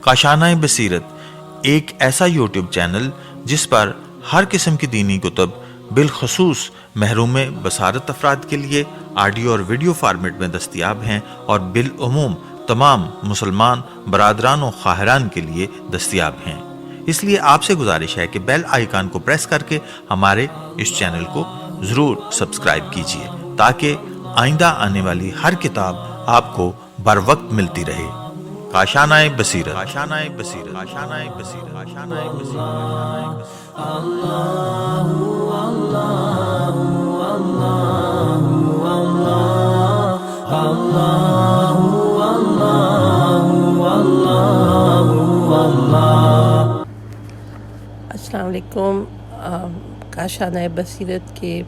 کاشانۂ بصیرت ایک ایسا یوٹیوب چینل جس پر ہر قسم کی دینی کتب بالخصوص محروم بصارت افراد کے لیے آڈیو اور ویڈیو فارمیٹ میں دستیاب ہیں اور بالعموم تمام مسلمان برادران و خواہران کے لیے دستیاب ہیں۔ اس لیے آپ سے گزارش ہے کہ بیل آئیکن کو پریس کر کے ہمارے اس چینل کو ضرور سبسکرائب کیجیے تاکہ آئندہ آنے والی ہر کتاب آپ کو بر وقت ملتی رہے۔ کاشانۂ بصیرت، کاشانۂ بصیرت، کاشانۂ بصیرت، کاشانۂ بصیرت۔ السلام علیکم۔ کاشانۂ بصیرت کے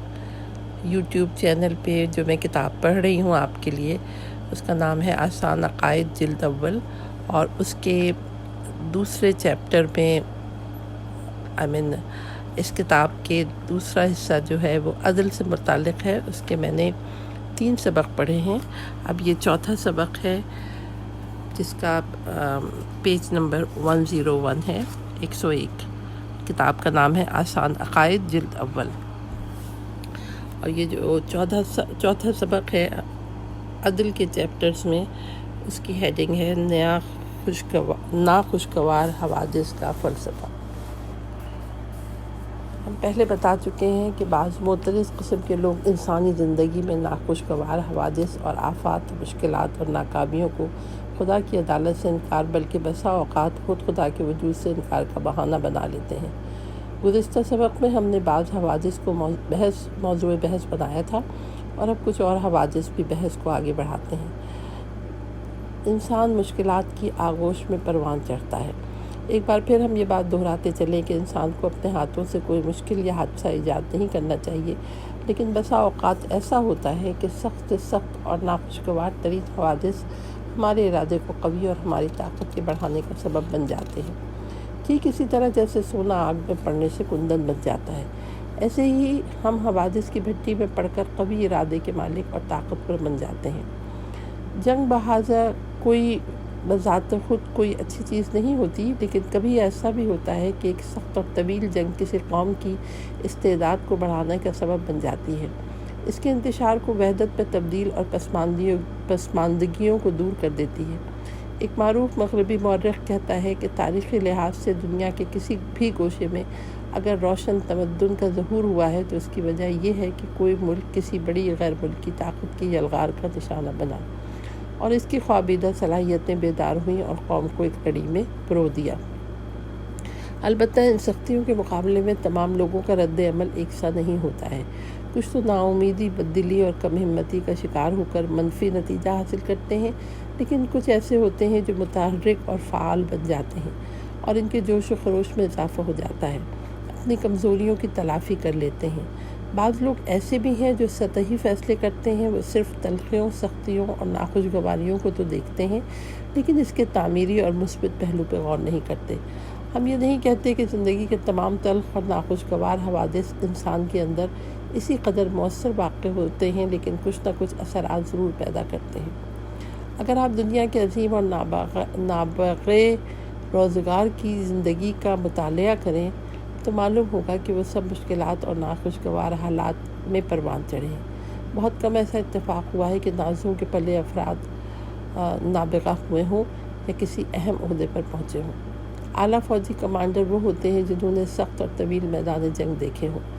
یوٹیوب چینل پہ جو میں کتاب پڑھ رہی ہوں آپ کے لیے، اس کا نام ہے آسان عقائد جلد اول، اور اس کے دوسرے چیپٹر میں اس کتاب کے دوسرا حصہ جو ہے وہ عدل سے متعلق ہے۔ اس کے میں نے 3 سبق پڑھے ہیں، اب یہ چوتھا سبق ہے جس کا پیج نمبر 101 ہے، 101۔ کتاب کا نام ہے آسان عقائد جلد اول، اور یہ جو چوتھا سبق ہے عدل کے چیپٹرز میں، اس کی ہیڈنگ ہے ناخوشگوار حوادث کا فلسفہ۔ ہم پہلے بتا چکے ہیں کہ بعض معترض قسم کے لوگ انسانی زندگی میں ناخوشگوار حوادث اور آفات، مشکلات اور ناکامیوں کو خدا کی عدالت سے انکار بلکہ بسا اوقات خود خدا کے وجود سے انکار کا بہانہ بنا لیتے ہیں۔ گزشتہ سبق میں ہم نے بعض حوادث کو موضوع بحث بنایا تھا، اور اب کچھ اور حوادث بھی بحث کو آگے بڑھاتے ہیں۔ انسان مشکلات کی آغوش میں پروان چڑھتا ہے۔ ایک بار پھر ہم یہ بات دہراتے چلیں کہ انسان کو اپنے ہاتھوں سے کوئی مشکل یا حادثہ ایجاد نہیں کرنا چاہیے، لیکن بسا اوقات ایسا ہوتا ہے کہ سخت اور ناخوشگوار ترین حوادث ہمارے ارادے کو قوی اور ہماری طاقت کے بڑھانے کا سبب بن جاتے ہیں۔ ٹھیک اسی طرح جیسے سونا آگ میں پڑنے سے کندن بن جاتا ہے، ایسے ہی ہم حوادث کی بھٹی میں پڑ کر قوی ارادے کے مالک اور طاقتور بن جاتے ہیں۔ جنگ بہذا کوئی بذات خود کوئی اچھی چیز نہیں ہوتی، لیکن کبھی ایسا بھی ہوتا ہے کہ ایک سخت اور طویل جنگ کسی قوم کی استعداد کو بڑھانے کا سبب بن جاتی ہے۔ اس کے انتشار کو وحدت میں تبدیل اور پسماندگیوں کو دور کر دیتی ہے۔ ایک معروف مغربی مورخ کہتا ہے کہ تاریخی لحاظ سے دنیا کے کسی بھی گوشے میں اگر روشن تمدن کا ظہور ہوا ہے تو اس کی وجہ یہ ہے کہ کوئی ملک کسی بڑی غیر ملکی طاقت کی یلغار کا نشانہ بنا، اور اس کی خوابیدہ صلاحیتیں بیدار ہوئیں اور قوم کو ایک لڑی میں پرو دیا۔ البتہ ان سختیوں کے مقابلے میں تمام لوگوں کا رد عمل ایک سا نہیں ہوتا ہے۔ کچھ تو نا امیدی، بد دلی اور کم ہمتی کا شکار ہو کر منفی نتیجہ حاصل کرتے ہیں، لیکن کچھ ایسے ہوتے ہیں جو متحرک اور فعال بن جاتے ہیں، اور ان کے جوش و خروش میں اضافہ ہو جاتا ہے، اپنی کمزوریوں کی تلافی کر لیتے ہیں۔ بعض لوگ ایسے بھی ہیں جو سطحی فیصلے کرتے ہیں، وہ صرف تلخیوں، سختیوں اور ناخوشگواریوں کو تو دیکھتے ہیں، لیکن اس کے تعمیری اور مثبت پہلو پہ غور نہیں کرتے۔ ہم یہ نہیں کہتے کہ زندگی کے تمام تلخ اور ناخوشگوار حوادث انسان کے اندر اسی قدر مؤثر واقع ہوتے ہیں، لیکن کچھ نہ کچھ اثرات ضرور پیدا کرتے ہیں۔ اگر آپ دنیا کے عظیم اور نابغہ روزگار کی زندگی کا مطالعہ کریں تو معلوم ہوگا کہ وہ سب مشکلات اور ناخوشگوار حالات میں پروان چڑھے ہیں۔ بہت کم ایسا اتفاق ہوا ہے کہ نازوں کے پلے افراد نابغہ ہوئے ہوں یا کسی اہم عہدے پر پہنچے ہوں۔ اعلیٰ فوجی کمانڈر وہ ہوتے ہیں جنہوں نے سخت اور طویل میدان جنگ دیکھے ہوں۔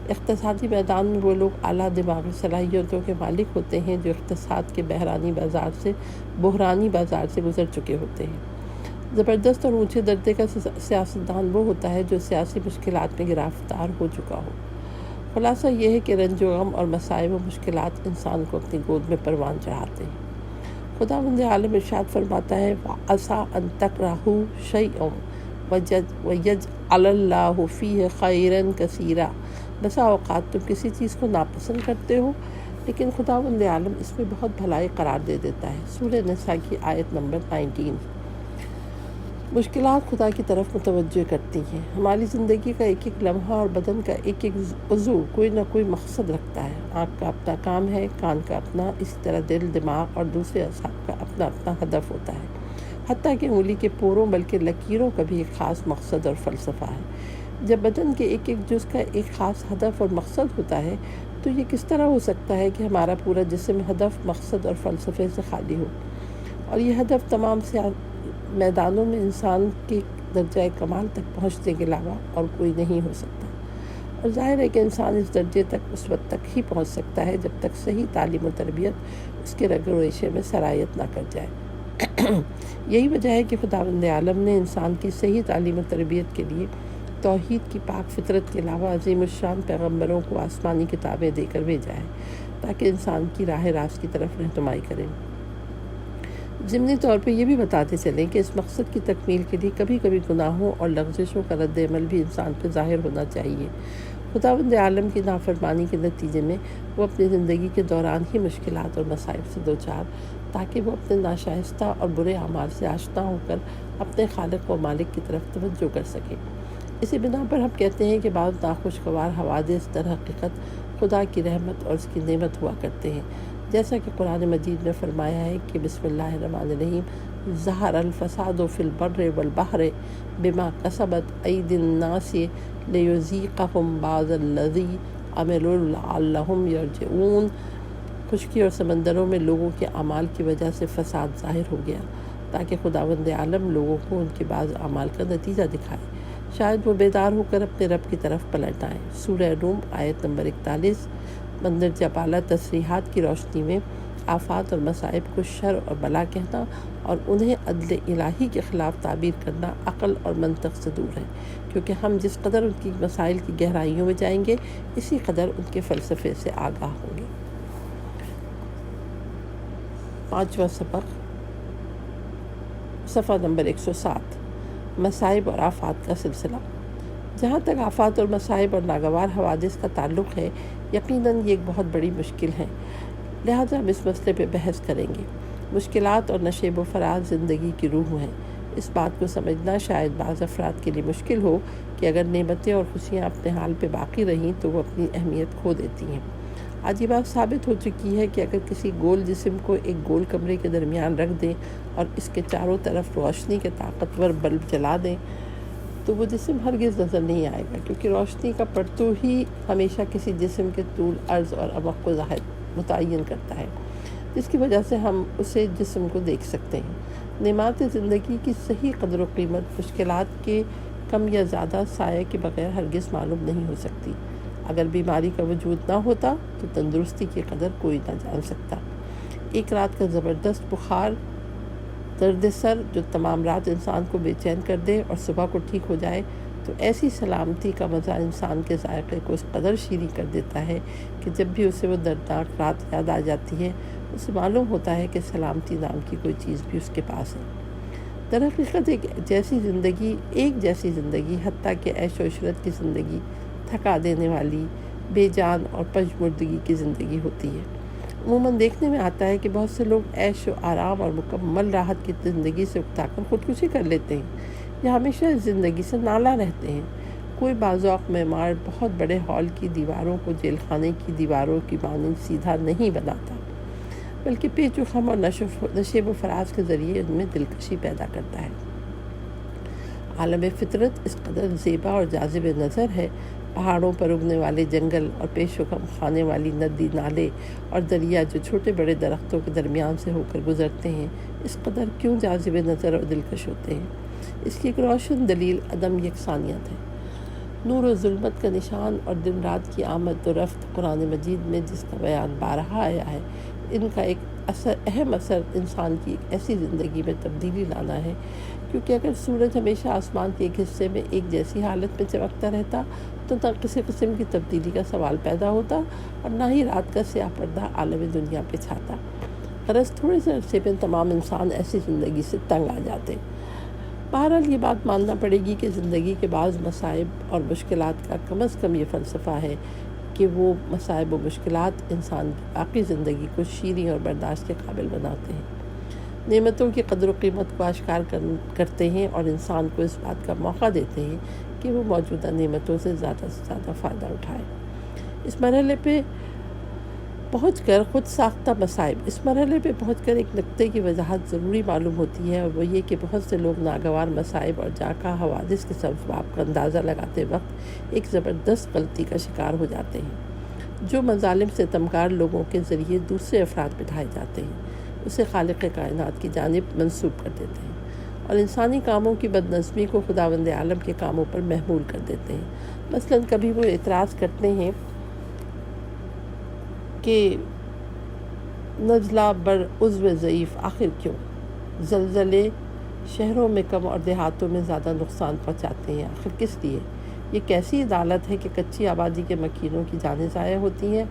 اقتصادی میدان میں وہ لوگ اعلیٰ دماغی صلاحیتوں کے مالک ہوتے ہیں جو اقتصاد کے بحرانی بازار سے گزر چکے ہوتے ہیں۔ زبردست اور اونچے درجے کا سیاستدان وہ ہوتا ہے جو سیاسی مشکلات میں گرفتار ہو چکا ہو۔ خلاصہ یہ ہے کہ رنج و غم اور مصائب و مشکلات انسان کو اپنی گود میں پروان چڑھاتے ہیں۔ خداوند عالم ارشاد فرماتا ہے وَعَسَىٰ أَن تَكْرَهُوا شَيْئًا وَيَجْعَلَ اللَّهُ فِيهِ خَيْرًا كَثِيرًا۔ بسا اوقات تم کسی چیز کو ناپسند کرتے ہو، لیکن خداوند عالم اس میں بہت بھلائی قرار دے دیتا ہے۔ سورہ نساء کی آیت نمبر 19۔ مشکلات خدا کی طرف متوجہ کرتی ہیں۔ ہماری زندگی کا ایک ایک لمحہ اور بدن کا ایک ایک عضو کوئی نہ کوئی مقصد رکھتا ہے۔ آنکھ کا اپنا کام ہے، کان کا اپنا، اسی طرح دل، دماغ اور دوسرے اعصاب کا اپنا اپنا ہدف ہوتا ہے۔ حتیٰ کہ انگلی کے پوروں بلکہ لکیروں کا بھی ایک خاص مقصد اور فلسفہ ہے۔ جب بدن کے ایک ایک جز کا ایک خاص ہدف اور مقصد ہوتا ہے تو یہ کس طرح ہو سکتا ہے کہ ہمارا پورا جسم ہدف، مقصد اور فلسفے سے خالی ہو؟ اور یہ ہدف تمام میدانوں میں انسان کے درجہ کمال تک پہنچنے کے علاوہ اور کوئی نہیں ہو سکتا۔ اور ظاہر ہے کہ انسان اس درجے تک اس وقت تک ہی پہنچ سکتا ہے جب تک صحیح تعلیم و تربیت اس کے رگ و ریشے میں سرایت نہ کر جائے۔ یہی وجہ ہے کہ خداوند عالم نے انسان کی صحیح تعلیم و تربیت کے لیے توحید کی پاک فطرت کے علاوہ عظیم الشان پیغمبروں کو آسمانی کتابیں دے کر بھیجا ہے تاکہ انسان کی راہ راست کی طرف رہنمائی کریں۔ ضمنی طور پہ یہ بھی بتاتے چلیں کہ اس مقصد کی تکمیل کے لیے کبھی کبھی گناہوں اور لغزشوں کا رد عمل بھی انسان پہ ظاہر ہونا چاہیے۔ خداوند عالم کی نافرمانی کے نتیجے میں وہ اپنی زندگی کے دوران ہی مشکلات اور مصائب سے دوچار تاکہ وہ اپنے ناشائستہ اور برے اعمال سے آشنا ہو کر اپنے خالق و مالک کی طرف توجہ کر سکے۔ اسی بنا پر ہم کہتے ہیں کہ بعض ناخوشگوار حوادث در حقیقت خدا کی رحمت اور اس کی نعمت ہوا کرتے ہیں، جیسا کہ قرآن مجید میں فرمایا ہے کہ بسم اللہ الرحمن الرحیم ظہر الفساد فی البر والبحر بما کسبت ایدی الناس لیذیقہم بعض الذی عملوا لعلہم یرجعون۔ خشکی اور سمندروں میں لوگوں کے اعمال کی وجہ سے فساد ظاہر ہو گیا تاکہ خداوند عالم لوگوں کو ان کے بعض اعمال کا نتیجہ دکھائے، شاید وہ بیدار ہو کر اپنے رب کی طرف پلٹ آئیں۔ سورہ روم آیت نمبر 41۔ مندرجہ بالا تصریحات کی روشنی میں آفات اور مصائب کو شر اور بلا کہنا اور انہیں عدل الہی کے خلاف تعبیر کرنا عقل اور منطق سے دور ہے، کیونکہ ہم جس قدر ان کی مسائل کی گہرائیوں میں جائیں گے اسی قدر ان کے فلسفے سے آگاہ ہوں گے۔ 5واں سبق، صفحہ نمبر 107، مصائب اور آفات کا سلسلہ۔ جہاں تک آفات اور مصائب اور ناگوار حوادث کا تعلق ہے، یقیناً یہ ایک بہت بڑی مشکل ہے، لہٰذا ہم اس مسئلے پہ بحث کریں گے۔ مشکلات اور نشیب و فراز زندگی کی روح ہیں۔ اس بات کو سمجھنا شاید بعض افراد کے لیے مشکل ہو کہ اگر نعمتیں اور خوشیاں اپنے حال پہ باقی رہیں تو وہ اپنی اہمیت کھو دیتی ہیں۔ آج یہ بات ثابت ہو چکی ہے کہ اگر کسی گول جسم کو ایک گول کمرے کے درمیان رکھ دیں اور اس کے چاروں طرف روشنی کے طاقتور بلب جلا دیں تو وہ جسم ہرگز نظر نہیں آئے گا، کیونکہ روشنی کا پرتو ہی ہمیشہ کسی جسم کے طول، عرض اور عمق کو متعین کرتا ہے، جس کی وجہ سے ہم اسے جسم کو دیکھ سکتے ہیں۔ نعمات زندگی کی صحیح قدر و قیمت مشکلات کے کم یا زیادہ سائے کے بغیر ہرگز معلوم نہیں ہو سکتی۔ اگر بیماری کا وجود نہ ہوتا تو تندرستی کی قدر کوئی نہ جان سکتا۔ ایک رات کا زبردست بخار، درد سر جو تمام رات انسان کو بے چین کر دے اور صبح کو ٹھیک ہو جائے تو ایسی سلامتی کا مزہ انسان کے ذائقے کو اس قدر شیریں کر دیتا ہے کہ جب بھی اسے وہ دردناک رات یاد آ جاتی ہے اسے معلوم ہوتا ہے کہ سلامتی نام کی کوئی چیز بھی اس کے پاس ہے۔ در حقیقت ایک جیسی زندگی حتیٰ کہ عیش و عشرت کی زندگی تھکا دینے والی، بے جان اور پژمردگی کی زندگی ہوتی ہے۔ عموماً دیکھنے میں آتا ہے کہ بہت سے لوگ عیش و آرام اور مکمل راحت کی زندگی سے اکتا کر خودکشی کر لیتے ہیں یا ہمیشہ اس زندگی سے نالاں رہتے ہیں۔ کوئی باذوق معمار بہت بڑے ہال کی دیواروں کو جیل خانے کی دیواروں کی مانند سیدھا نہیں بناتا، بلکہ پیچ و خم اور نشیب و فراز کے ذریعے ان میں دلکشی پیدا کرتا ہے۔ عالم فطرت اس قدر زیبا اور جاذب نظر ہے، پہاڑوں پر اگنے والے جنگل اور پیش و خم خانے والی ندی نالے اور دریا جو چھوٹے بڑے درختوں کے درمیان سے ہو کر گزرتے ہیں اس قدر کیوں جاذب نظر اور دلکش ہوتے ہیں؟ اس کی ایک روشن دلیل عدم یکسانیت ہے۔ نور و ظلمت کا نشان اور دن رات کی آمد و رفت قرآن مجید میں جس کا بیان بارہا آیا ہے، ان کا ایک اہم اثر انسان کی ایک ایسی زندگی میں تبدیلی لانا ہے، کیونکہ اگر سورج ہمیشہ آسمان کے ایک حصے میں ایک جیسی حالت میں چمکتا رہتا تو نہ کسی قسم کی تبدیلی کا سوال پیدا ہوتا اور نہ ہی رات کا سیاہ پردہ عالم دنیا پہ چھاتا۔ غرض تھوڑے سے عرصے میں تمام انسان ایسی زندگی سے تنگ آ جاتے۔ بہرحال یہ بات ماننا پڑے گی کہ زندگی کے بعض مصائب اور مشکلات کا کم از کم یہ فلسفہ ہے کہ وہ مصائب و مشکلات انسان کی باقی زندگی کو شیریں اور برداشت کے قابل بناتے ہیں۔ نعمتوں کی قدر و قیمت کو اشکار کرتے ہیں اور انسان کو اس بات کا موقع دیتے ہیں کہ وہ موجودہ نعمتوں سے زیادہ فائدہ اٹھائے۔ اس مرحلے پہ پہنچ کر ایک نقطے کی وضاحت ضروری معلوم ہوتی ہے، اور وہ یہ کہ بہت سے لوگ ناگوار مصائب اور جانکا حوادث کے اسباب کا اندازہ لگاتے وقت ایک زبردست غلطی کا شکار ہو جاتے ہیں۔ جو مظالم ستمکار لوگوں کے ذریعے دوسرے افراد بٹھائے جاتے ہیں اسے خالق کائنات کی جانب منسوب کر دیتے ہیں، اور انسانی کاموں کی بدنظمی کو خداوند عالم کے کاموں پر محمول کر دیتے ہیں۔ مثلاً کبھی وہ اعتراض کرتے ہیں کہ نزلہ بر عضو ضعیف آخر کیوں؟ زلزلے شہروں میں کم اور دیہاتوں میں زیادہ نقصان پہنچاتے ہیں، آخر کس لیے؟ یہ کیسی عدالت ہے کہ کچی آبادی کے مکینوں کی جانیں ضائع ہوتی ہیں؟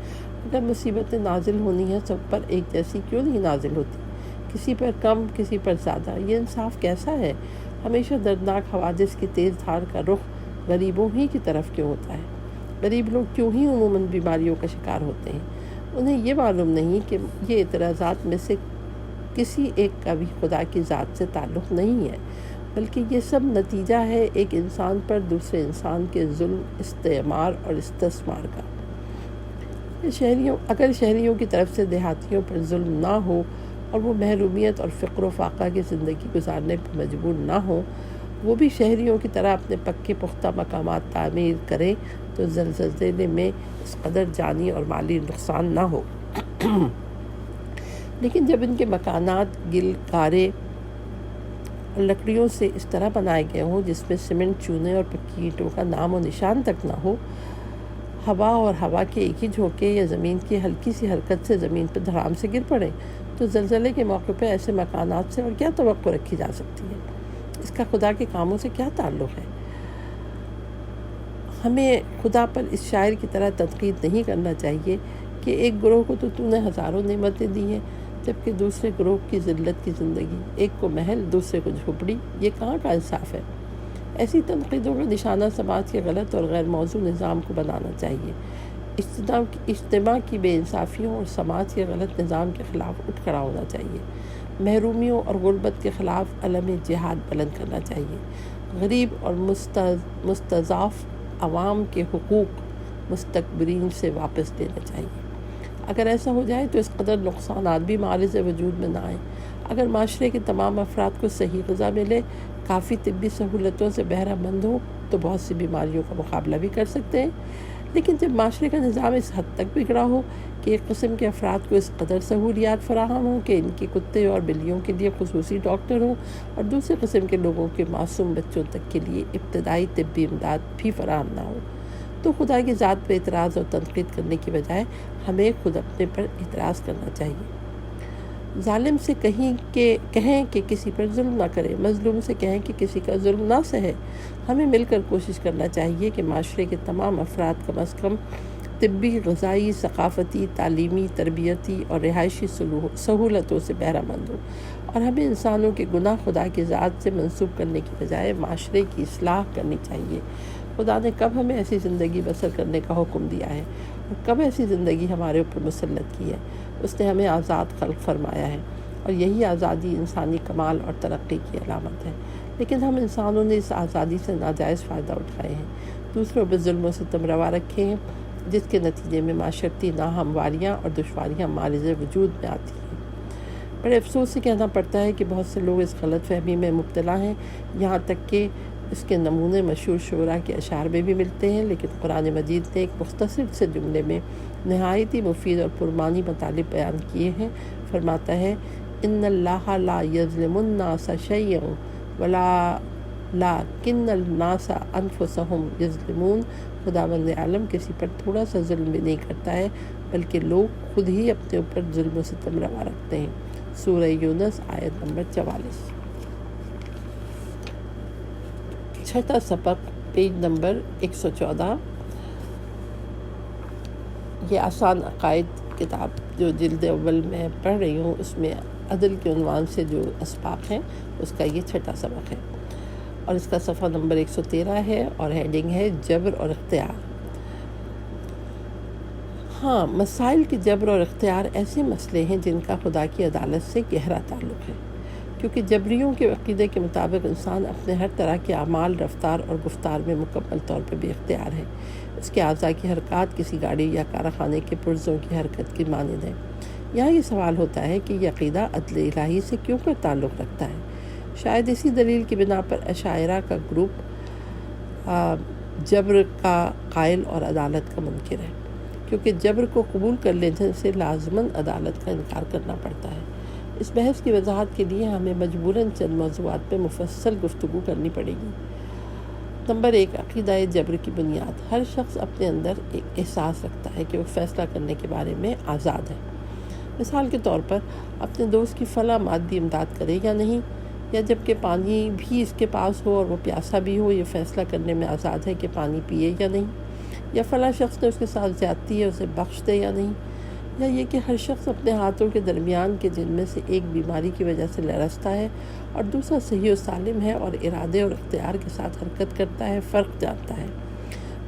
اگر مصیبتیں نازل ہونی ہیں سب پر ایک جیسی کیوں نہیں نازل ہوتی؟ کسی پر کم کسی پر زیادہ، یہ انصاف کیسا ہے؟ ہمیشہ دردناک حوادث کی تیز دھار کا رخ غریبوں ہی کی طرف کیوں ہوتا ہے؟ غریب لوگ کیوں ہی عموماً بیماریوں کا شکار ہوتے ہیں؟ انہیں یہ معلوم نہیں کہ یہ اعتراضات میں سے کسی ایک کا بھی خدا کی ذات سے تعلق نہیں ہے، بلکہ یہ سب نتیجہ ہے ایک انسان پر دوسرے انسان کے ظلم، استعمار اور استثمار کا۔ اگر شہریوں کی طرف سے دیہاتیوں پر ظلم نہ ہو اور وہ محرومیت اور فقر و فاقہ کی زندگی گزارنے پر مجبور نہ ہو، وہ بھی شہریوں کی طرح اپنے پکے پختہ مقامات تعمیر کریں تو زلزلے میں اس قدر جانی اور مالی نقصان نہ ہو۔ لیکن جب ان کے مکانات گل گارے اور لکڑیوں سے اس طرح بنائے گئے ہوں جس میں سیمنٹ، چونے اور پکی اینٹوں کا نام و نشان تک نہ ہو، ہوا کے ایک ہی جھونکے یا زمین کی ہلکی سی حرکت سے زمین پر دھڑام سے گر پڑے، تو زلزلے کے موقع پہ ایسے مکانات سے اور کیا توقع رکھی جا سکتی ہے؟ اس کا خدا کے کاموں سے کیا تعلق ہے؟ ہمیں خدا پر اس شاعر کی طرح تنقید نہیں کرنا چاہیے کہ ایک گروہ کو تو نے ہزاروں نعمتیں دی ہیں جبکہ دوسرے گروہ کی ذلت کی زندگی، ایک کو محل دوسرے کو جھوپڑی، یہ کہاں کا انصاف ہے؟ ایسی تنقیدوں کا نشانہ سماج کے غلط اور غیر موزوں نظام کو بنانا چاہیے۔ اجتماع کی بے انصافیوں اور سماج کے غلط نظام کے خلاف اٹھ کھڑا ہونا چاہیے۔ محرومیوں اور غربت کے خلاف علم جہاد بلند کرنا چاہیے۔ غریب اور مستضعف عوام کے حقوق مستکبرین سے واپس لینا چاہیے۔ اگر ایسا ہو جائے تو اس قدر نقصانات بھی معرض وجود میں نہ آئیں۔ اگر معاشرے کے تمام افراد کو صحیح غذا ملے، کافی طبی سہولتوں سے بہرہ مند ہو تو بہت سی بیماریوں کا مقابلہ بھی کر سکتے ہیں۔ لیکن جب معاشرے کا نظام اس حد تک بگڑا ہو کہ ایک قسم کے افراد کو اس قدر سہولیات فراہم ہوں کہ ان کے کتے اور بلیوں کے لیے خصوصی ڈاکٹر ہوں اور دوسرے قسم کے لوگوں کے معصوم بچوں تک کے لیے ابتدائی طبی امداد بھی فراہم نہ ہو، تو خدا کی ذات پہ اعتراض اور تنقید کرنے کی بجائے ہمیں خود اپنے پر اعتراض کرنا چاہیے۔ ظالم سے کہیں کہ کسی پر ظلم نہ کرے، مظلوم سے کہیں کہ کسی کا ظلم نہ سہے۔ ہمیں مل کر کوشش کرنا چاہیے کہ معاشرے کے تمام افراد کم از کم طبی، غذائی، ثقافتی، تعلیمی، تربیتی اور رہائشی سہولتوں سے بہرہ مند ہوں، اور ہمیں انسانوں کے گناہ خدا کی ذات سے منسوب کرنے کی بجائے معاشرے کی اصلاح کرنی چاہیے۔ خدا نے کب ہمیں ایسی زندگی بسر کرنے کا حکم دیا ہے اور کب ایسی زندگی ہمارے اوپر مسلط کی ہے؟ اس نے ہمیں آزاد خلق فرمایا ہے، اور یہی آزادی انسانی کمال اور ترقی کی علامت ہے۔ لیکن ہم انسانوں نے اس آزادی سے ناجائز فائدہ اٹھائے ہیں، دوسروں پر ظلم و ستم روا رکھے ہیں، جس کے نتیجے میں معاشرتی ناہمواریاں اور دشواریاں معرض وجود میں آتی ہیں۔ بڑے افسوس سے کہنا پڑتا ہے کہ بہت سے لوگ اس غلط فہمی میں مبتلا ہیں، یہاں تک کہ اس کے نمونے مشہور شعراء کے اشعار میں بھی ملتے ہیں، لیکن قرآن مجید نے ایک مختصر سے جملے میں نہایت ہی مفید اور پرمعنی مطالب بیان کیے ہیں۔ فرماتا ہے، ان اللہ لا یظلم الناس شیئا ولکن الناس انفسهم یظلمون۔ خداوند عالم کسی پر تھوڑا سا ظلم بھی نہیں کرتا ہے، بلکہ لوگ خود ہی اپنے اوپر ظلم و ستم روا رکھتے ہیں۔ سورہ یونس آیت نمبر 44۔ چھٹا سبق، پیج نمبر 114۔ یہ آسان عقائد کتاب جو جلد اول میں پڑھ رہی ہوں، اس میں عدل کے عنوان سے جو اسباق ہیں اس کا یہ چھٹا سبق ہے، اور اس کا صفحہ نمبر 113 ہے، اور ہیڈنگ ہے جبر اور اختیار۔ ہاں، مسائل کے جبر اور اختیار ایسے مسئلے ہیں جن کا خدا کی عدالت سے گہرا تعلق ہے۔ کیونکہ جبریوں کے عقیدے کے مطابق انسان اپنے ہر طرح کے اعمال، رفتار اور گفتار میں مکمل طور پر بے اختیار ہے۔ اس کے اعضاء کی حرکات کسی گاڑی یا کارخانے کے پرزوں کی حرکت کی مانند ہے۔ یہاں یہ سوال ہوتا ہے کہ یہ عقیدہ عدل الہی سے کیوں کر تعلق رکھتا ہے؟ شاید اسی دلیل کی بنا پر اشاعرہ کا گروپ جبر کا قائل اور عدالت کا منکر ہے، کیونکہ جبر کو قبول کر لینے سے لازماً عدالت کا انکار کرنا پڑتا ہے۔ اس بحث کی وضاحت کے لیے ہمیں مجبوراً چند موضوعات پہ مفصل گفتگو کرنی پڑے گی۔ نمبر 1، عقیدہ جبر کی بنیاد۔ ہر شخص اپنے اندر ایک احساس رکھتا ہے کہ وہ فیصلہ کرنے کے بارے میں آزاد ہے۔ مثال کے طور پر اپنے دوست کی فلاں مادی امداد کرے یا نہیں، یا جب کہ پانی بھی اس کے پاس ہو اور وہ پیاسا بھی ہو، یہ فیصلہ کرنے میں آزاد ہے کہ پانی پیے یا نہیں، یا فلاں شخص نے اس کے ساتھ زیادتی ہے اسے بخش دے یا نہیں، یا یہ کہ ہر شخص اپنے ہاتھوں کے درمیان کے جن میں سے ایک بیماری کی وجہ سے لرزتا ہے اور دوسرا صحیح و سالم ہے اور ارادے اور اختیار کے ساتھ حرکت کرتا ہے، فرق جانتا ہے۔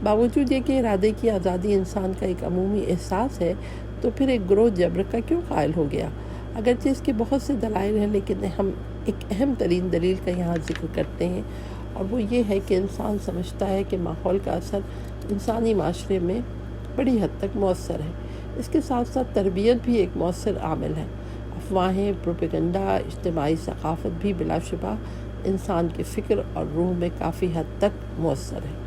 باوجود یہ کہ ارادے کی آزادی انسان کا ایک عمومی احساس ہے، تو پھر ایک گروہ جبر کا کیوں قائل ہو گیا؟ اگرچہ اس کے بہت سے دلائل ہیں، لیکن ہم ایک اہم ترین دلیل کا یہاں ذکر کرتے ہیں، اور وہ یہ ہے کہ انسان سمجھتا ہے کہ ماحول کا اثر انسانی معاشرے میں بڑی حد تک مؤثر ہے۔ اس کے ساتھ ساتھ تربیت بھی ایک مؤثر عامل ہے۔ افواہیں، پروپیگنڈا، اجتماعی ثقافت بھی بلا شبہ انسان کے فکر اور روح میں کافی حد تک مؤثر ہے۔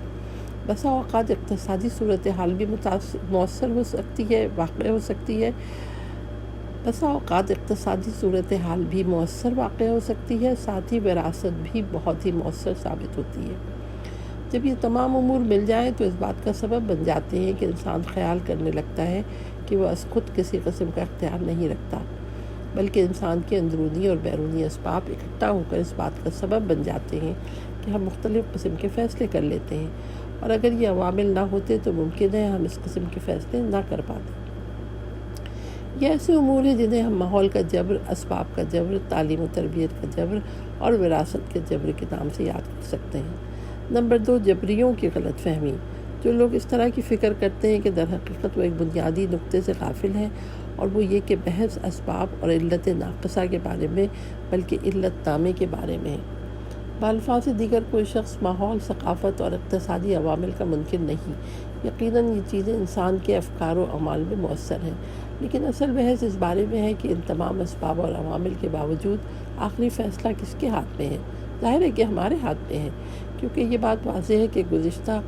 بسا اوقات اقتصادی صورتحال بھی مؤثر ہو سکتی ہے، واقع ہو سکتی ہے۔ بسا اوقات اقتصادی صورتحال بھی مؤثر واقع ہو سکتی ہے، ساتھ ہی وراثت بھی بہت ہی مؤثر ثابت ہوتی ہے۔ جب یہ تمام امور مل جائیں تو اس بات کا سبب بن جاتے ہیں کہ انسان خیال کرنے لگتا ہے کہ وہ از خود کسی قسم کا اختیار نہیں رکھتا، بلکہ انسان کے اندرونی اور بیرونی اسباب اکٹھا ہو کر اس بات کا سبب بن جاتے ہیں کہ ہم مختلف قسم کے فیصلے کر لیتے ہیں، اور اگر یہ عوامل نہ ہوتے تو ممکن ہے ہم اس قسم کے فیصلے نہ کر پاتے۔ یہ ایسے امور ہیں جنہیں ہم ماحول کا جبر، اسباب کا جبر، تعلیم و تربیت کا جبر اور وراثت کے جبر کے نام سے یاد کر سکتے ہیں۔ نمبر 2، جبریوں کی غلط فہمی۔ جو لوگ اس طرح کی فکر کرتے ہیں کہ در حقیقت وہ ایک بنیادی نقطے سے غافل ہیں، اور وہ یہ کہ بحث اسباب اور علت ناقصہ کے بارے میں بلکہ علت نامے کے بارے میں ہے۔ بالفاظ دیگر کوئی شخص ماحول، ثقافت اور اقتصادی عوامل کا منکر نہیں۔ یقیناً یہ چیزیں انسان کے افکار و اعمال میں مؤثر ہیں، لیکن اصل بحث اس بارے میں ہے کہ ان تمام اسباب اور عوامل کے باوجود آخری فیصلہ کس کے ہاتھ میں ہے؟ ظاہر ہے کہ ہمارے ہاتھ میں ہے، کیونکہ یہ بات واضح ہے کہ گزشتہ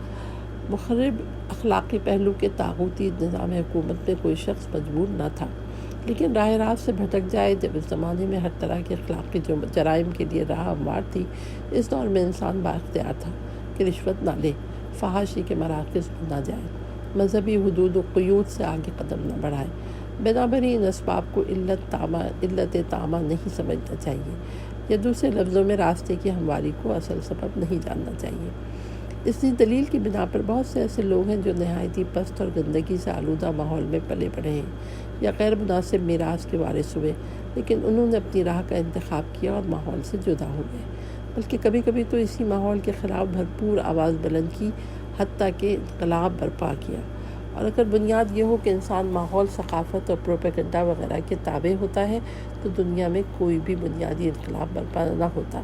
مخرب اخلاقی پہلو کے طاغوتی نظام حکومت میں کوئی شخص مجبور نہ تھا، لیکن راہ راست سے بھٹک جائے۔ جب اس زمانے میں ہر طرح کے اخلاقی جرائم کے لیے راہ ہموار تھی، اس دور میں انسان بااختیار تھا کہ رشوت نہ لے، فحاشی کے مراکز میں نہ جائے، مذہبی حدود و قیود سے آگے قدم نہ بڑھائے۔ بنابراین ان اسباب کو علت تامہ نہیں سمجھنا چاہیے، یا دوسرے لفظوں میں راستے کی ہمواری کو اصل سبب نہیں جاننا چاہیے۔ اسی دلیل کی بنا پر بہت سے ایسے لوگ ہیں جو نہایت ہی پست اور گندگی سے آلودہ ماحول میں پلے بڑھے ہیں، یا غیر مناسب میراث کے وارث ہوئے، لیکن انہوں نے اپنی راہ کا انتخاب کیا اور ماحول سے جدا ہو گئے، بلکہ کبھی کبھی تو اسی ماحول کے خلاف بھرپور آواز بلند کی، حتیٰ کہ انقلاب برپا کیا۔ اور اگر بنیاد یہ ہو کہ انسان ماحول، ثقافت اور پروپیگنڈا وغیرہ کے تابع ہوتا ہے، تو دنیا میں کوئی بھی بنیادی انقلاب برپا نہ ہوتا۔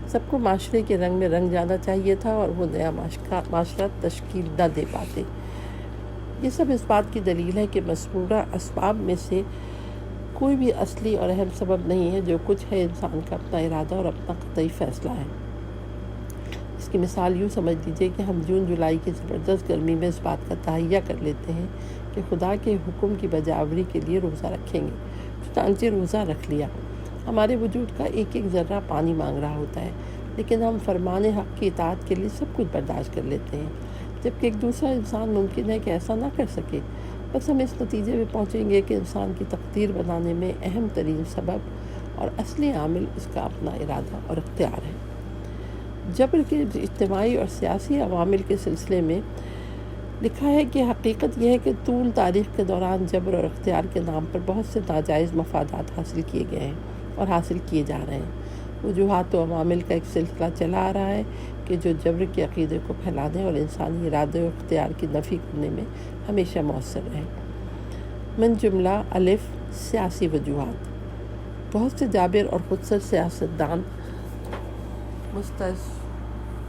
سب کو معاشرے کے رنگ میں رنگ جانا چاہیے تھا، اور وہ نیا معاشرہ تشکیل نہ دے پاتے۔ یہ سب اس بات کی دلیل ہے کہ مذکورہ اسباب میں سے کوئی بھی اصلی اور اہم سبب نہیں ہے۔ جو کچھ ہے انسان کا اپنا ارادہ اور اپنا قطعی فیصلہ ہے۔ اس کی مثال یوں سمجھ لیجیے کہ ہم جون جولائی کی زبردست گرمی میں اس بات کا تہیہ کر لیتے ہیں کہ خدا کے حکم کی بجاوری کے لیے روزہ رکھیں گے، چنانچہ روزہ رکھ لیا۔ ہمارے وجود کا ایک ایک ذرہ پانی مانگ رہا ہوتا ہے، لیکن ہم فرمان حق کی اطاعت کے لیے سب کچھ برداشت کر لیتے ہیں، جبکہ ایک دوسرا انسان ممکن ہے کہ ایسا نہ کر سکے۔ بس ہم اس نتیجے میں پہنچیں گے کہ انسان کی تقدیر بنانے میں اہم ترین سبب اور اصلی عامل اس کا اپنا ارادہ اور اختیار ہے۔ جبر کے اجتماعی اور سیاسی عوامل کے سلسلے میں لکھا ہے کہ حقیقت یہ ہے کہ طول تاریخ کے دوران جبر اور اختیار کے نام پر بہت سے ناجائز مفادات حاصل کیے گئے ہیں اور حاصل کیے جا رہے ہیں۔ وجوہات و عوامل کا ایک سلسلہ چلا آ رہا ہے کہ جو جبر کے عقیدے کو پھیلانے اور انسانی ارادے و اختیار کی نفی کرنے میں ہمیشہ مؤثر رہے۔ من جملہ الف، سیاسی وجوہات۔ بہت سے جابر اور خودسر سیاستدان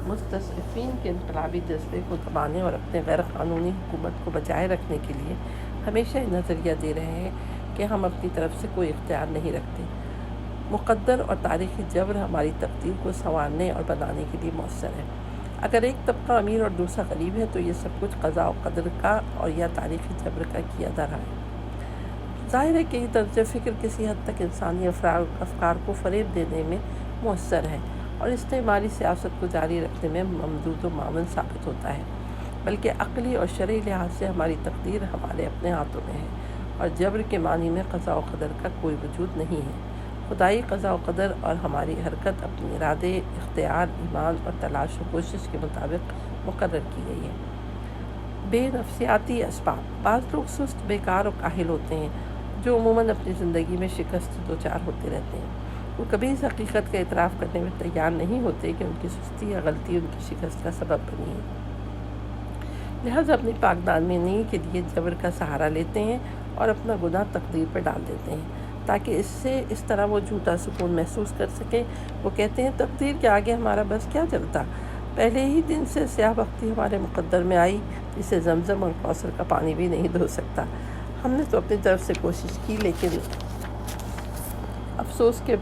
مستضعفین کے انقلابی جذبے کو دبانے اور اپنے غیر قانونی حکومت کو بچائے رکھنے کے لیے ہمیشہ یہ نظریہ دے رہے ہیں کہ ہم اپنی طرف سے کوئی اختیار نہیں رکھتے۔ مقدر اور تاریخی جبر ہماری تقدیر کو سنوارنے اور بنانے کے لیے مؤثر ہے۔ اگر ایک طبقہ امیر اور دوسرا غریب ہے تو یہ سب کچھ قضاء و قدر کا اور یا تاریخی جبر کا کیا دھرا ہے۔ ظاہر ہے کہ یہ طرز فکر کسی حد تک انسانی افکار کو فریب دینے میں مؤثر ہے اور استعماری سیاست کو جاری رکھنے میں ممدود و معاون ثابت ہوتا ہے، بلکہ عقلی اور شرعی لحاظ سے ہماری تقدیر ہمارے اپنے ہاتھوں میں ہے اور جبر کے معنی میں قضاء و قدر کا کوئی وجود نہیں ہے۔ خدائی قضاء و قدر اور ہماری حرکت اپنے ارادے، اختیار، ایمان اور تلاش و کوشش کے مطابق مقرر کی گئی ہے۔ بے نفسیاتی اسباب۔ بعض لوگ سست، بیکار اور کاہل ہوتے ہیں جو عموماً اپنی زندگی میں شکست دوچار ہوتے رہتے ہیں۔ وہ کبھی اس حقیقت کا اعتراف کرنے میں تیار نہیں ہوتے کہ ان کی سستی یا غلطی ان کی شکست کا سبب بنی ہے، لہٰذا اپنی پاکدامنی کے لیے جبر کا سہارا لیتے ہیں اور اپنا گناہ تقدیر پر ڈال دیتے ہیں تاکہ اس طرح وہ جھوٹا سکون محسوس کر سکیں۔ وہ کہتے ہیں تقدیر کے آگے ہمارا بس کیا چلتا، پہلے ہی دن سے سیاہ بختی ہمارے مقدر میں آئی جسے زمزم اور کوثر کا پانی بھی نہیں دھو سکتا۔ ہم نے تو اپنی طرف سے کوشش کی لیکن افسوس کہ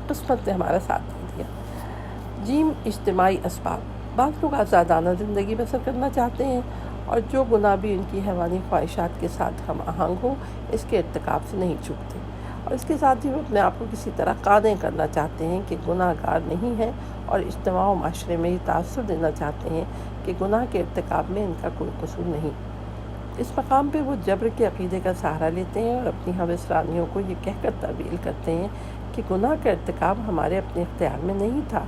قسمت نے ہمارا ساتھ نہیں دیا۔ اجتماعی اسباب۔ بعض لوگ آزادانہ زندگی بسر کرنا چاہتے ہیں اور جو گناہ بھی ان کی حیوانی خواہشات کے ساتھ ہم آہنگ ہو اس کے ارتکاب سے نہیں چوکتے، اور اس کے ساتھ ہی وہ اپنے آپ کو کسی طرح قانع کرنا چاہتے ہیں کہ گناہ گار نہیں ہیں اور اجتماع و معاشرے میں یہ تاثر دینا چاہتے ہیں کہ گناہ کے ارتکاب میں ان کا کوئی قصور نہیں۔ اس مقام پہ وہ جبر کے عقیدے کا سہارا لیتے ہیں اور اپنی ہوس رانیوں کو یہ کہہ کر تعویل کرتے ہیں کہ گناہ کا ارتکاب ہمارے اپنے اختیار میں نہیں تھا،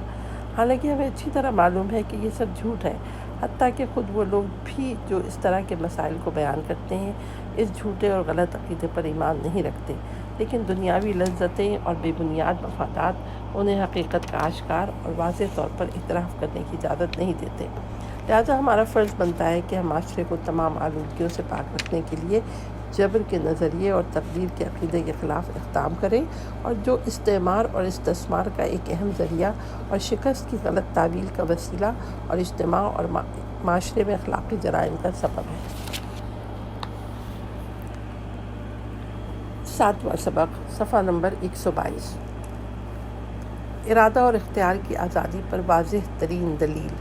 حالانکہ ہمیں اچھی طرح معلوم ہے کہ یہ سب جھوٹ ہے۔ حتیٰ کہ خود وہ لوگ بھی جو اس طرح کے مسائل کو بیان کرتے ہیں اس جھوٹے اور غلط عقیدے پر ایمان نہیں رکھتے، لیکن دنیاوی لذتیں اور بے بنیاد مفادات انہیں حقیقت کا آشکار اور واضح طور پر اعتراف کرنے کی اجازت نہیں دیتے۔ لہٰذا ہمارا فرض بنتا ہے کہ ہم معاشرے کو تمام آلودگیوں سے پاک رکھنے کے لیے جبر کے نظریے اور تقدیر کے عقیدے کے خلاف اقدام کریں، اور جو استعمار اور استثمار کا ایک اہم ذریعہ اور شکست کی غلط تعویل کا وسیلہ اور اجتماع اور معاشرے میں اخلاقی جرائم کا سبب ہے۔ 7واں سبق، صفحہ نمبر 122۔ ارادہ اور اختیار کی آزادی پر واضح ترین دلیل۔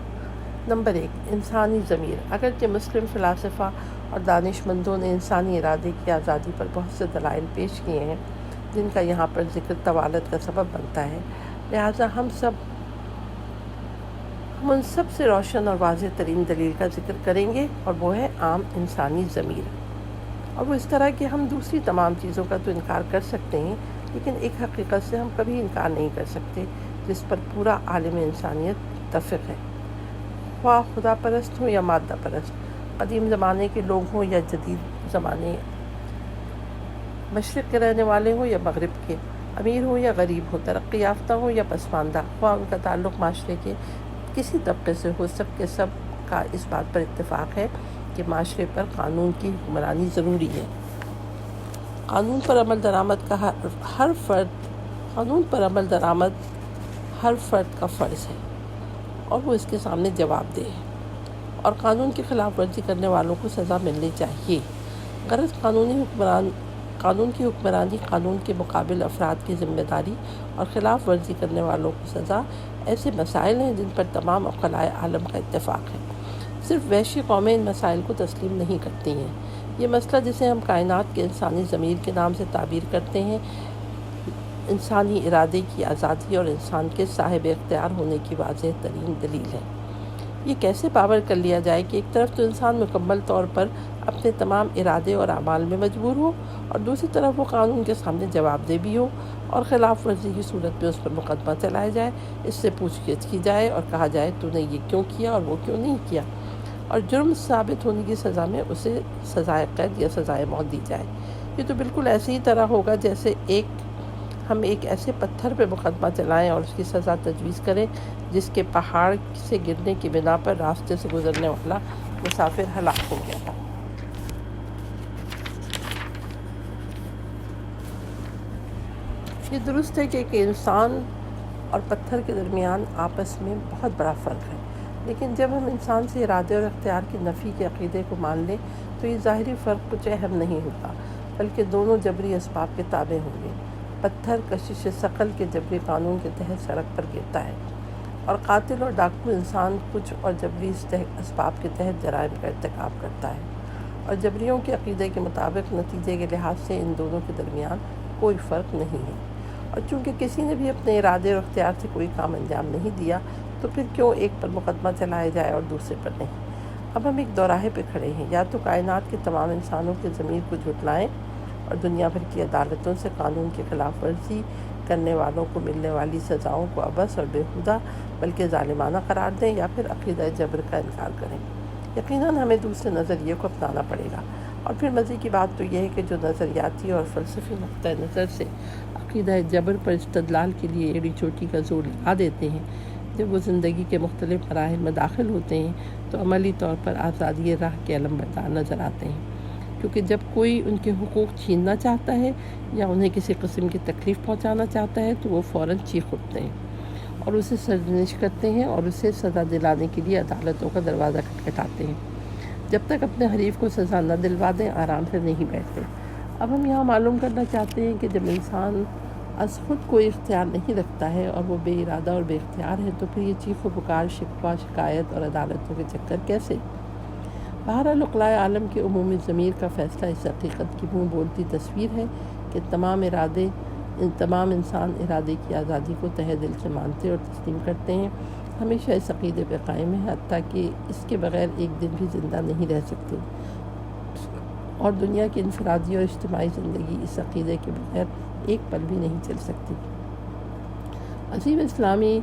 نمبر 1، انسانی ضمیر۔ اگرچہ مسلم فلاسفہ اور دانش مندوں نے انسانی ارادے کی آزادی پر بہت سے دلائل پیش کیے ہیں جن کا یہاں پر ذکر طوالت کا سبب بنتا ہے، لہٰذا ہم ان سب سے روشن اور واضح ترین دلیل کا ذکر کریں گے، اور وہ ہے عام انسانی ضمیر۔ اور وہ اس طرح کہ ہم دوسری تمام چیزوں کا تو انکار کر سکتے ہیں لیکن ایک حقیقت سے ہم کبھی انکار نہیں کر سکتے جس پر پورا عالم انسانیت متفق ہے، خواہ خدا پرست ہوں یا مادہ پرست، قدیم زمانے کے لوگ ہوں یا جدید زمانے، مشرق کے رہنے والے ہوں یا مغرب کے، امیر ہوں یا غریب ہوں، ترقی یافتہ ہوں یا پسماندہ، خواہ ان کا تعلق معاشرے کے کسی طبقے سے ہو، سب کے سب کا اس بات پر اتفاق ہے کہ معاشرے پر قانون کی حکمرانی ضروری ہے۔ قانون پر عمل درآمد ہر فرد کا فرض ہے اور وہ اس کے سامنے جواب دہ ہے، اور قانون کی خلاف ورزی کرنے والوں کو سزا ملنی چاہیے۔ غرض قانون کی حکمرانی، قانون کے مقابل افراد کی ذمہ داری اور خلاف ورزی کرنے والوں کو سزا ایسے مسائل ہیں جن پر تمام عقلائے عالم کا اتفاق ہے۔ صرف وحشی قومیں ان مسائل کو تسلیم نہیں کرتی ہیں۔ یہ مسئلہ جسے ہم کائنات کے انسانی ضمیر کے نام سے تعبیر کرتے ہیں، انسانی ارادے کی آزادی اور انسان کے صاحب اختیار ہونے کی واضح ترین دلیل ہے۔ یہ کیسے باور کر لیا جائے کہ ایک طرف تو انسان مکمل طور پر اپنے تمام ارادے اور اعمال میں مجبور ہو اور دوسری طرف وہ قانون کے سامنے جواب دہ بھی ہو، اور خلاف ورزی کی صورت میں اس پر مقدمہ چلایا جائے، اس سے پوچھ گچھ کی جائے اور کہا جائے تو نے یہ کیوں کیا اور وہ کیوں نہیں کیا، اور جرم ثابت ہونے کی سزا میں اسے سزائے قید یا سزائے موت دی جائے۔ یہ تو بالکل ایسی ہی طرح ہوگا جیسے ہم ایک ایسے پتھر پہ مقدمہ چلائیں اور اس کی سزا تجویز کریں جس کے پہاڑ سے گرنے کی بنا پر راستے سے گزرنے والا مسافر ہلاک ہو گیا تھا۔ یہ درست ہے کہ ایک انسان اور پتھر کے درمیان آپس میں بہت بڑا فرق ہے، لیکن جب ہم انسان سے ارادے اور اختیار کی نفی کے عقیدے کو مان لیں تو یہ ظاہری فرق کچھ اہم نہیں ہوتا، بلکہ دونوں جبری اسباب کے تابع ہوں گے۔ پتھر کشش ثقل کے جبری قانون کے تحت سڑک پر گرتا ہے، اور قاتل اور ڈاکو انسان کچھ اور جبری اسباب کے تحت جرائم کا ارتکاب کرتا ہے، اور جبریوں کے عقیدے کے مطابق نتیجے کے لحاظ سے ان دونوں کے درمیان کوئی فرق نہیں ہے، اور چونکہ کسی نے بھی اپنے ارادے اور اختیار سے کوئی کام انجام نہیں دیا تو پھر کیوں ایک پر مقدمہ چلایا جائے اور دوسرے پر نہیں۔ اب ہم ایک دوراہے پہ کھڑے ہیں، یا تو کائنات کے تمام انسانوں کے ضمیر کو جھٹلائیں اور دنیا بھر کی عدالتوں سے قانون کی خلاف ورزی کرنے والوں کو ملنے والی سزاؤں کو عبث اور بیہودہ بلکہ ظالمانہ قرار دیں، یا پھر عقیدہ جبر کا انکار کریں۔ یقیناً ہمیں دوسرے نظریے کو اپنانا پڑے گا، اور پھر مزے کی بات تو یہ ہے کہ جو نظریاتی اور فلسفی نقطہ نظر سے عقیدہ جبر پر استدلال کے لیے ایڑی چوٹی کا زور لگا دیتے ہیں، جب وہ زندگی کے مختلف مراحل میں داخل ہوتے ہیں تو عملی طور پر آزادی راہ کے علمبردار نظر آتے ہیں، کیونکہ جب کوئی ان کے حقوق چھیننا چاہتا ہے یا انہیں کسی قسم کی تکلیف پہنچانا چاہتا ہے تو وہ فوراً چیخ اٹھتے ہیں اور اسے سرزنش کرتے ہیں اور اسے سزا دلانے کے لیے عدالتوں کا دروازہ کھٹکھٹاتے ہیں۔ جب تک اپنے حریف کو سزا نہ دلوا دیں آرام سے نہیں بیٹھتے۔ اب ہم یہاں معلوم کرنا چاہتے ہیں کہ جب انسان از خود کوئی اختیار نہیں رکھتا ہے اور وہ بے ارادہ اور بے اختیار ہے تو پھر یہ چیخ و پکار، شکوہ، شکایت اور عدالتوں کے چکر کیسے؟ بہرحال عقلاء عالم کے عمومی ضمیر کا فیصلہ اس حقیقت کی منہ بولتی تصویر ہے کہ تمام انسان ارادے کی آزادی کو تہہ دل سے مانتے اور تسلیم کرتے ہیں، ہمیشہ اس عقیدے پہ قائم ہے، حتیٰ کہ اس کے بغیر ایک دن بھی زندہ نہیں رہ سکتے، اور دنیا کی انفرادی اور اجتماعی زندگی اس عقیدے کے بغیر ایک پل بھی نہیں چل سکتی۔ عظیم اسلامی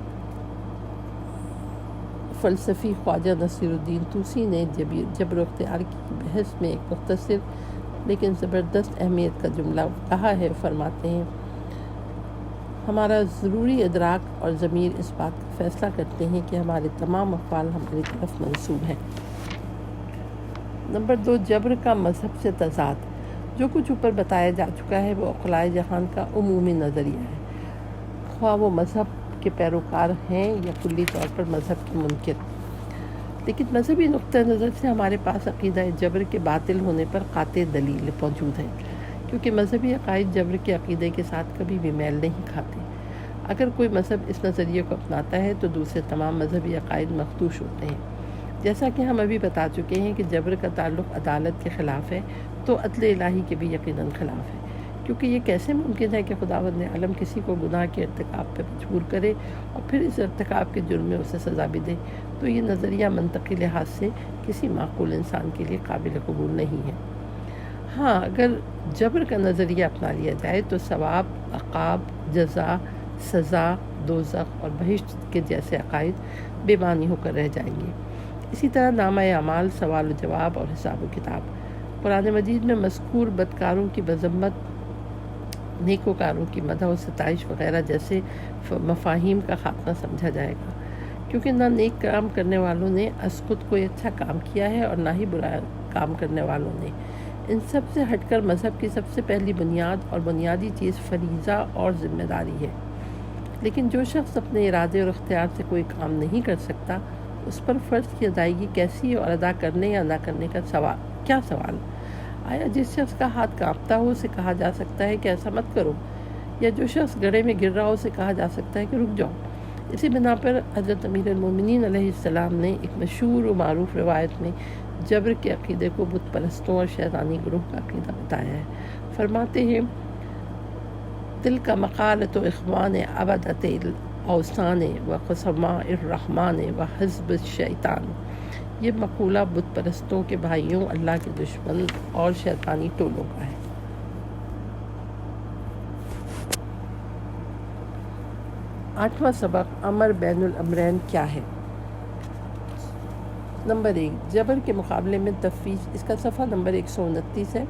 فلسفی خواجہ نصیر الدین طوسی نے جبر و اختیار کی بحث میں ایک مختصر لیکن زبردست اہمیت کا جملہ کہا ہے۔ فرماتے ہیں، ہمارا ضروری ادراک اور ضمیر اس بات کا فیصلہ کرتے ہیں کہ ہمارے تمام افعال ہماری طرف منسوب ہیں۔ نمبر 2، جبر کا مذہب سے تضاد۔ جو کچھ اوپر بتایا جا چکا ہے وہ عقلاء جہان کا عمومی نظریہ ہے، خواہ وہ مذہب کے پیروکار ہیں یا کلی طور پر مذہب کے منکر۔ لیکن مذہبی نقطہ نظر سے ہمارے پاس عقیدہ جبر کے باطل ہونے پر قاطع دلیل موجود ہے، کیونکہ مذہبی عقائد جبر کے عقیدے کے ساتھ کبھی بھی میل نہیں کھاتے۔ اگر کوئی مذہب اس نظریے کو اپناتا ہے تو دوسرے تمام مذہبی عقائد مخدوش ہوتے ہیں۔ جیسا کہ ہم ابھی بتا چکے ہیں کہ جبر کا تعلق عدالت کے خلاف ہے تو عدل الہی کے بھی یقیناً خلاف ہے، کیونکہ یہ کیسے ممکن ہے کہ خداوند عالم کسی کو گناہ کے ارتکاب پہ مجبور کرے اور پھر اس ارتکاب کے جرم میں اسے سزا بھی دے؟ تو یہ نظریہ منطقی لحاظ سے کسی معقول انسان کے لیے قابل قبول نہیں ہے۔ ہاں، اگر جبر کا نظریہ اپنا لیا جائے تو ثواب، عقاب، جزا، سزا، دوزخ اور بہشت کے جیسے عقائد بے معنی ہو کر رہ جائیں گے۔ اسی طرح نامہ اعمال، سوال و جواب اور حساب و کتاب، قرآن مجید میں مذکور بدکاروں کی مذمت، نیکوکاروں کی مدح و ستائش وغیرہ جیسے مفاہیم کا خاتمہ سمجھا جائے گا، کیونکہ نہ نیک کام کرنے والوں نے از خود کوئی اچھا کام کیا ہے اور نہ ہی برا کام کرنے والوں نے۔ ان سب سے ہٹ کر مذہب کی سب سے پہلی بنیاد اور بنیادی چیز فریضہ اور ذمہ داری ہے۔ لیکن جو شخص اپنے ارادے اور اختیار سے کوئی کام نہیں کر سکتا، اس پر فرض کی ادائیگی کیسی اور ادا کرنے یا نہ کرنے کا کیا سوال؟ آیا جس شخص کا ہاتھ کانپتا ہو اسے کہا جا سکتا ہے کہ ایسا مت کرو، یا جو شخص گڑھے میں گر رہا ہو اسے کہا جا سکتا ہے کہ رک جاؤ؟ اسی بنا پر حضرت امیر المومنین علیہ السلام نے ایک مشہور و معروف روایت میں جبر کے عقیدے کو بت پرستوں اور شیطانی گروہ کا عقیدہ بتایا ہے۔ فرماتے ہیں، تلک مقالۃ اخوان عبدۃ الاوثان و خصماء الرحمن و حزب الشیطان۔ یہ مقولہ بت پرستوں کے بھائیوں، اللہ کے دشمن اور شیطانی ٹولوں کا ہے۔ آٹھواں سبق، امر بین الامرین کیا ہے؟ نمبر 1، جبر کے مقابلے میں تفویض۔ اس کا صفحہ نمبر 129 ہے۔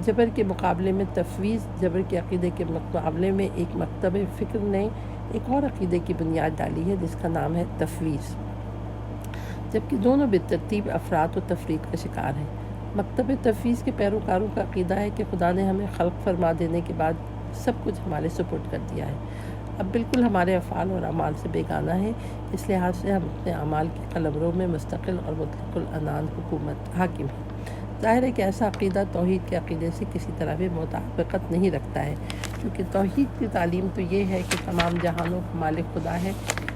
جبر کے مقابلے میں تفویض۔ جبر کے عقیدے کے مقابلے میں ایک مکتب فکر نے ایک اور عقیدے کی بنیاد ڈالی ہے جس کا نام ہے تفویض، جبکہ دونوں بالترتیب افراط و تفریط کا شکار ہیں۔ مکتب تفویض کے پیروکاروں کا عقیدہ ہے کہ خدا نے ہمیں خلق فرما دینے کے بعد سب کچھ ہمارے سپرد کر دیا ہے، اب بالکل ہمارے افعال اور اعمال سے بیگانہ ہے۔ اس لحاظ سے ہم اپنے اعمال کے قلمرو میں مستقل اور مطلق العنان حکومت حاکم ہے۔ ظاہر ہے کہ ایسا عقیدہ توحید کے عقیدے سے کسی طرح بھی مطابقت نہیں رکھتا ہے، کیونکہ توحید کی تعلیم تو یہ ہے کہ تمام جہانوں کا مالک خدا ہے،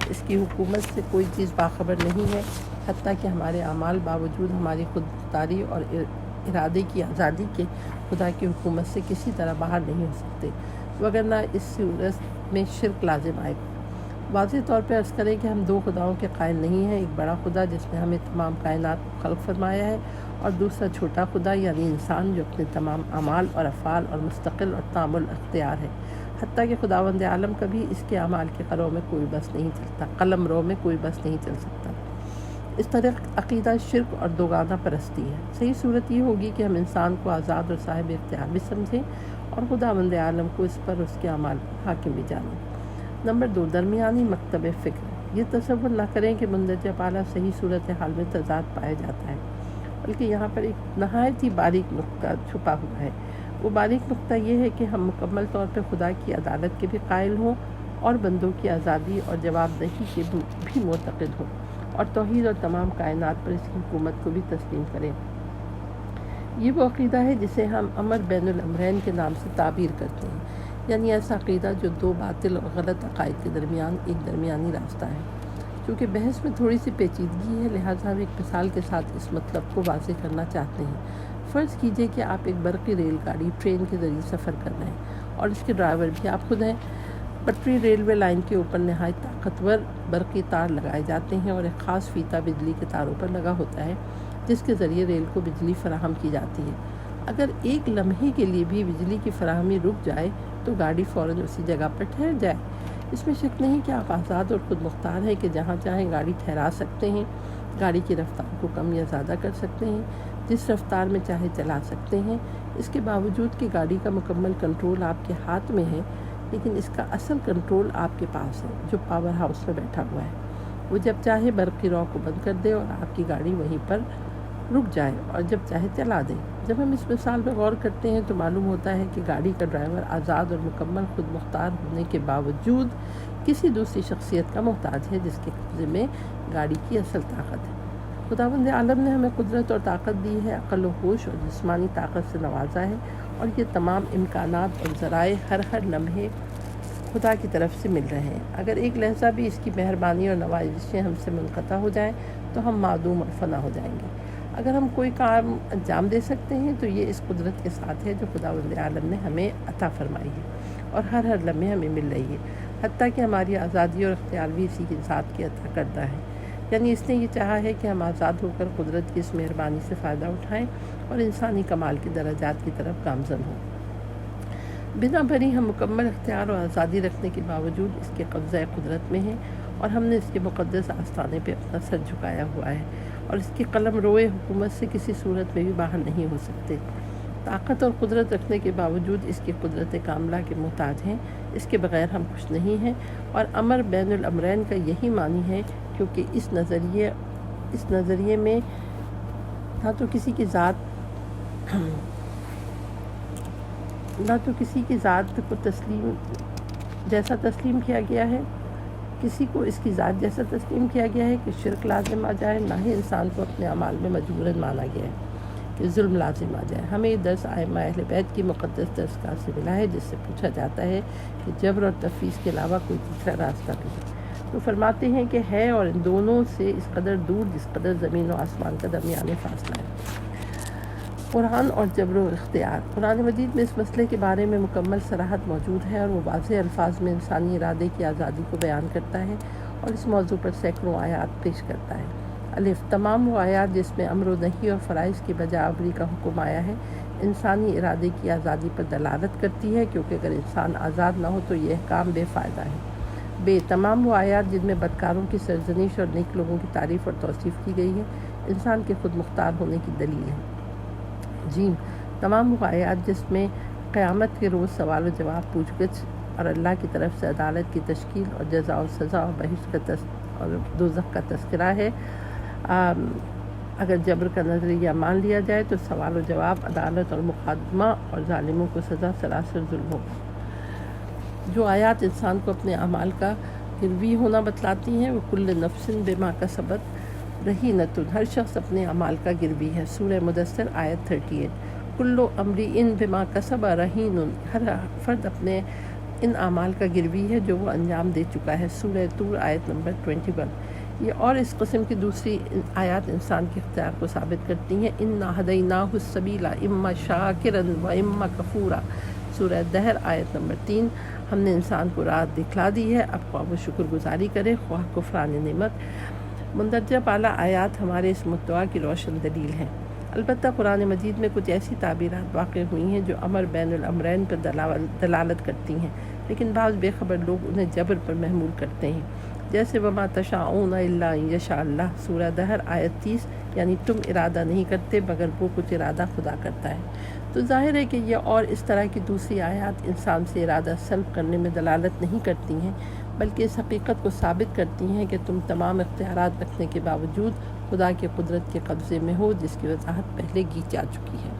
اس کی حکومت سے کوئی چیز باخبر نہیں ہے، حتیٰ کہ ہمارے اعمال باوجود ہماری خود مختاری اور ارادے کی آزادی کے خدا کی حکومت سے کسی طرح باہر نہیں ہو سکتے، وگرنہ اس صورت میں شرک لازم آئے گا۔ واضح طور پہ عرض کریں کہ ہم دو خداؤں کے قائل نہیں ہیں، ایک بڑا خدا جس نے ہمیں تمام کائنات کو خلق فرمایا ہے، اور دوسرا چھوٹا خدا یعنی انسان جو اپنے تمام اعمال اور افعال اور مستقل اور تام الاختیار ہے، حتیٰ کہ خداوند عالم کبھی اس کے اعمال کے قلم میں کوئی بس نہیں چلتا، قلم رو میں کوئی بس نہیں چل سکتا۔ اس طرح عقیدہ شرک اور دوگانہ پرستی ہے۔ صحیح صورت یہ ہوگی کہ ہم انسان کو آزاد اور صاحب اختیار بھی سمجھیں اور خداوند عالم کو اس پر اس کے اعمال پر حاکم بھی جانیں۔ نمبر 2، درمیانی مکتب فکر۔ یہ تصور نہ کریں کہ مندرجہ بالا صحیح صورتحال میں تضاد پایا جاتا ہے، بلکہ یہاں پر ایک نہایت ہی باریک نقطہ چھپا ہوا ہے۔ وہ باریک نقطہ یہ ہے کہ ہم مکمل طور پہ خدا کی عدالت کے بھی قائل ہوں اور بندوں کی آزادی اور جواب دہی کے بھی معتقد ہوں، اور توحید اور تمام کائنات پر اس کی حکومت کو بھی تسلیم کریں۔ یہ وہ عقیدہ ہے جسے ہم امر بین الامرین کے نام سے تعبیر کرتے ہیں، یعنی ایسا عقیدہ جو دو باطل اور غلط عقائد کے درمیان ایک درمیانی راستہ ہے۔ چونکہ بحث میں تھوڑی سی پیچیدگی ہے، لہٰذا ہم ایک مثال کے ساتھ اس مطلب کو واضح کرنا چاہتے ہیں۔ فرض کیجئے کہ آپ ایک برقی ریل گاڑی ٹرین کے ذریعے سفر کر رہے ہیں اور اس کے ڈرائیور بھی آپ خود ہیں۔ پٹری ریلوے لائن کے اوپر نہایت طاقتور برقی تار لگائے جاتے ہیں اور ایک خاص فیتہ بجلی کے تاروں پر لگا ہوتا ہے جس کے ذریعے ریل کو بجلی فراہم کی جاتی ہے۔ اگر ایک لمحے کے لیے بھی بجلی کی فراہمی رک جائے تو گاڑی فوراً اسی جگہ پر ٹھہر جائے۔ اس میں شک نہیں کہ آپ آزاد اور خود مختار ہیں کہ جہاں چاہیں گاڑی ٹھہرا سکتے ہیں، گاڑی کی رفتار کو کم یا زیادہ کر سکتے ہیں، جس رفتار میں چاہے چلا سکتے ہیں۔ اس کے باوجود کہ گاڑی کا مکمل کنٹرول آپ کے ہاتھ میں ہے، لیکن اس کا اصل کنٹرول آپ کے پاس ہے جو پاور ہاؤس میں بیٹھا ہوا ہے۔ وہ جب چاہے برقی رو کو بند کر دے اور آپ کی گاڑی وہیں پر رک جائے اور جب چاہے چلا دے۔ جب ہم اس مثال پر غور کرتے ہیں تو معلوم ہوتا ہے کہ گاڑی کا ڈرائیور آزاد اور مکمل خود مختار ہونے کے باوجود کسی دوسری شخصیت کا محتاج ہے جس کے قبضے میں گاڑی کی اصل طاقت ہے۔ خداوند عالم نے ہمیں قدرت اور طاقت دی ہے، عقل و ہوش اور جسمانی طاقت سے نوازا ہے، اور یہ تمام امکانات اور ذرائع ہر لمحے خدا کی طرف سے مل رہے ہیں۔ اگر ایک لحظہ بھی اس کی مہربانی اور نوازشیں ہم سے منقطع ہو جائیں تو ہم معدوم اور فنا ہو جائیں گے۔ اگر ہم کوئی کام انجام دے سکتے ہیں تو یہ اس قدرت کے ساتھ ہے جو خداوند عالم نے ہمیں عطا فرمائی ہے اور ہر لمحے ہمیں مل رہی ہے، حتیٰ کہ ہماری آزادی اور اختیار بھی اسی کے ذات کی عطا کردہ ہے۔ یعنی اس نے یہ چاہا ہے کہ ہم آزاد ہو کر قدرت کی اس مہربانی سے فائدہ اٹھائیں اور انسانی کمال کے درجات کی طرف گامزن ہوں۔ بنا بری ہم مکمل اختیار اور آزادی رکھنے کے باوجود اس کے قبضہ قدرت میں ہیں، اور ہم نے اس کے مقدس آستانے پہ اپنا سر جھکایا ہوا ہے اور اس کی قلم روئے حکومت سے کسی صورت میں بھی باہر نہیں ہو سکتے۔ طاقت اور قدرت رکھنے کے باوجود اس کی قدرت کاملہ کے محتاج ہیں، اس کے بغیر ہم کچھ نہیں ہیں، اور امر بین الامرین کا یہی معنی ہے، کیونکہ اس نظریے میں نہ تو کسی کی ذات کو تسلیم کیا گیا ہے، کسی کو اس کی ذات جیسا تسلیم کیا گیا ہے کہ شرک لازم آ جائے، نہ ہی انسان کو اپنے اعمال میں مجبوراً مانا گیا ہے کہ ظلم لازم آ جائے۔ ہمیں یہ درس ائمہ اہل بیت کی مقدس درسگاہ سے ملا ہے، جس سے پوچھا جاتا ہے کہ جبر اور تفویض کے علاوہ کوئی تیسرا راستہ نہیں۔ تو فرماتے ہیں کہ ہے، اور ان دونوں سے اس قدر دور جس قدر زمین و آسمان کا درمیانے فاصلہ ہے۔ قرآن اور جبر و اختیار۔ قرآن مجید میں اس مسئلے کے بارے میں مکمل صراحت موجود ہے، اور وہ واضح الفاظ میں انسانی ارادے کی آزادی کو بیان کرتا ہے اور اس موضوع پر سینکڑوں آیات پیش کرتا ہے۔ الف، تمام وہ آیات جس میں امر و نہی اور فرائض کی بجاوری کا حکم آیا ہے انسانی ارادے کی آزادی پر دلالت کرتی ہے، کیونکہ اگر انسان آزاد نہ ہو تو یہ احکام بے فائدہ ہے۔ بے، تمام وہ آیات جن میں بدکاروں کی سرزنش اور نیک لوگوں کی تعریف اور توصیف کی گئی ہے انسان کے خود مختار ہونے کی دلیل ہے۔ جیم، تمام وہ آیات جس میں قیامت کے روز سوال و جواب، پوچھ گچھ اور اللہ کی طرف سے عدالت کی تشکیل اور جزا و سزا اور بہشت کا اور دوزخ کا تذکرہ ہے۔ اگر جبر کا نظریہ مان لیا جائے تو سوال و جواب، عدالت اور مقدمہ اور ظالموں کو سزا سراسر ظلم ہوگا۔ جو آیات انسان کو اپنے اعمال کا گروی ہونا بتلاتی ہیں وہ کل نفس بما کسبت رہینۃ، ہر شخص اپنے اعمال کا گروی ہے۔ سورہ مدثر آیت 38۔ کل امرئ بما کسب رہین، ہر فرد اپنے ان اعمال کا گروی ہے جو وہ انجام دے چکا ہے۔ سورہ طور آیت نمبر 21۔ یہ اور اس قسم کی دوسری آیات انسان کے اختیار کو ثابت کرتی ہیں۔ انا ہدیناہ السبیل اما شاکرا و اما کفورا، سورہ دہر آیت نمبر 3۔ ہم نے انسان کو راہ دکھلا دی ہے، اب خواہ وہ شکر گزاری کرے خواہ کفران نعمت۔ مندرجہ بالا آیات ہمارے اس مدعا کی روشن دلیل ہیں۔ البتہ قرآن مجید میں کچھ ایسی تعبیرات واقع ہوئی ہیں جو امر بین الامرین پر دلالت کرتی ہیں، لیکن بعض بے خبر لوگ انہیں جبر پر محمول کرتے ہیں، جیسے وما تشاءون الا ان یشاء اللہ، سورہ دہر آیت 30، یعنی تم ارادہ نہیں کرتے مگر وہ کچھ ارادہ خدا کرتا ہے۔ تو ظاہر ہے کہ یہ اور اس طرح کی دوسری آیات انسان سے ارادہ سلب کرنے میں دلالت نہیں کرتی ہیں، بلکہ اس حقیقت کو ثابت کرتی ہیں کہ تم تمام اختیارات رکھنے کے باوجود خدا کی قدرت کے قبضے میں ہو، جس کی وضاحت پہلے کی جا چکی ہے۔